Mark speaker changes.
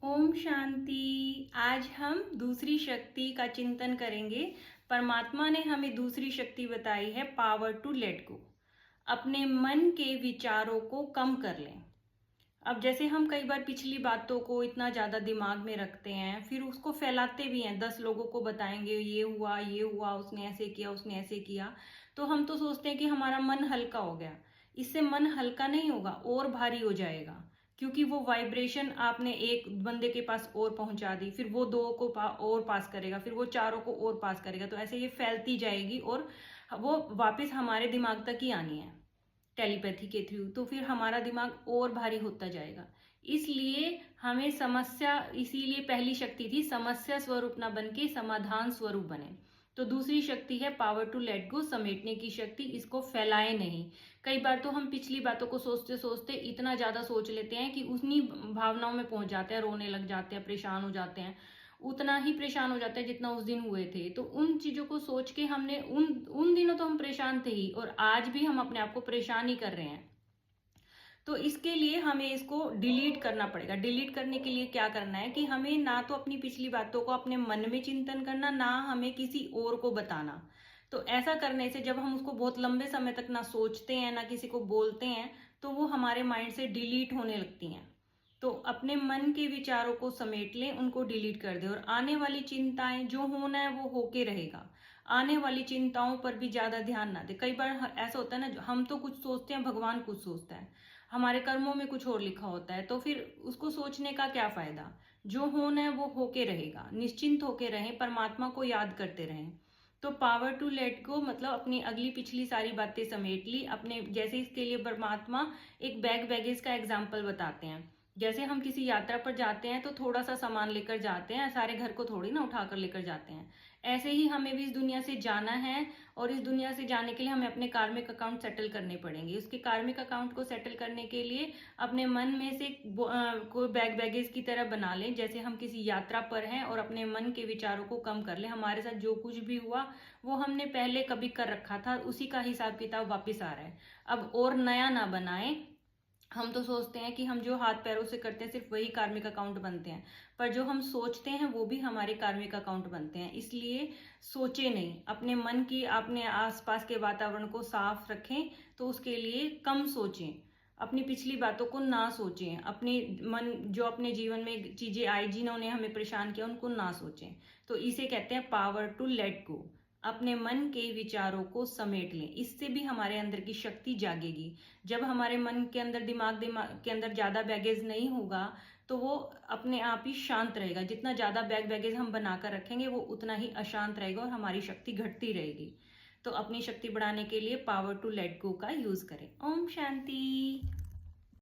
Speaker 1: ओम शांति। आज हम दूसरी शक्ति का चिंतन करेंगे। परमात्मा ने हमें दूसरी शक्ति बताई है, पावर टू लेट गो। अपने मन के विचारों को कम कर लें। अब जैसे हम कई बार पिछली बातों को इतना ज्यादा दिमाग में रखते हैं, फिर उसको फैलाते भी हैं, 10 लोगों को बताएंगे ये हुआ, उसने ऐसे किया, उसने ऐसे किया। तो हम तो सोचते हैं कि हमारा मन हल्का हो गया। इससे मन हल्का नहीं होगा, और भारी हो जाएगा। क्योंकि वो वाइब्रेशन आपने एक बंदे के पास और पहुंचा दी, फिर वो दो को और पास करेगा, फिर वो चारों को और पास करेगा। तो ऐसे ये फैलती जाएगी और वो वापस हमारे दिमाग तक ही आनी है, टेलीपैथी के थ्रू। तो फिर हमारा दिमाग और भारी होता जाएगा। इसलिए हमें समस्या, इसीलिए पहली शक्ति थी समस्या स्वरूप ना बन के समाधान स्वरूप बने। तो दूसरी शक्ति है पावर टू लेट गो, समेटने की शक्ति। इसको फैलाए नहीं। कई बार तो हम पिछली बातों को सोचते सोचते इतना ज्यादा सोच लेते हैं कि उन्हीं भावनाओं में पहुंच जाते हैं, रोने लग जाते हैं, परेशान हो जाते हैं। उतना ही परेशान हो जाता है जितना उस दिन हुए थे। तो उन चीजों को सोच के हमने उन उन दिनों तो हम परेशान थे ही, और आज भी हम अपने आप को परेशान ही कर रहे हैं। तो इसके लिए हमें इसको डिलीट करना पड़ेगा। डिलीट करने के लिए क्या करना है कि हमें ना तो अपनी पिछली बातों को अपने मन में चिंतन करना, ना हमें किसी और को बताना। तो ऐसा करने से जब हम उसको बहुत लंबे समय तक ना सोचते हैं, ना किसी को बोलते हैं, तो वो हमारे माइंड से डिलीट होने लगती हैं। तो अपने मन के विचारों को समेट लें, उनको डिलीट कर दे। और आने वाली चिंताएं, जो होना है वो होके रहेगा। आने वाली चिंताओं पर भी ज्यादा ध्यान ना दे। कई बार ऐसा होता है ना, हम तो कुछ सोचते हैं, भगवान कुछ सोचता है, हमारे कर्मों में कुछ और लिखा होता है। तो फिर उसको सोचने का क्या फायदा। जो होना है वो होके रहेगा। निश्चिंत होके रहें, परमात्मा को याद करते रहें। तो पावर टू लेट गो मतलब अपनी अगली पिछली सारी बातें समेट ली अपने। जैसे इसके लिए परमात्मा एक बैगेज का एग्जाम्पल बताते हैं। जैसे हम किसी यात्रा पर जाते हैं तो थोड़ा सा सामान लेकर जाते हैं, सारे घर को थोड़ी ना उठाकर लेकर जाते हैं। ऐसे ही हमें भी इस दुनिया से जाना है, और इस दुनिया से जाने के लिए हमें अपने कार्मिक अकाउंट सेटल करने पड़ेंगे। उसके कार्मिक अकाउंट को सेटल करने के लिए अपने मन में से कोई बैगेज की तरह बना लें, जैसे हम किसी यात्रा पर हैं, और अपने मन के विचारों को कम कर लें। हमारे साथ जो कुछ भी हुआ वो हमने पहले कभी कर रखा था, उसी का हिसाब किताब वापिस आ रहा है। अब और नया ना बनाएं। हम तो सोचते हैं कि हम जो हाथ पैरों से करते हैं सिर्फ वही कार्मिक अकाउंट बनते हैं, पर जो हम सोचते हैं वो भी हमारे कार्मिक अकाउंट बनते हैं। इसलिए सोचे नहीं। अपने मन की, अपने आसपास के वातावरण को साफ रखें। तो उसके लिए कम सोचें, अपनी पिछली बातों को ना सोचें। अपने मन, जो अपने जीवन में चीजें आई जिन्होंने हमें परेशान किया, उनको ना सोचें। तो इसे कहते हैं पावर टू लेट गो। अपने मन के विचारों को समेट लें। इससे भी हमारे अंदर की शक्ति जागेगी। जब हमारे मन के अंदर, दिमाग के अंदर ज्यादा बैगेज नहीं होगा, तो वो अपने आप ही शांत रहेगा। जितना ज्यादा बैगेज हम बनाकर रखेंगे वो उतना ही अशांत रहेगा, और हमारी शक्ति घटती रहेगी। तो अपनी शक्ति बढ़ाने के लिए पावर टू लेट गो का यूज करें। ओम शांति।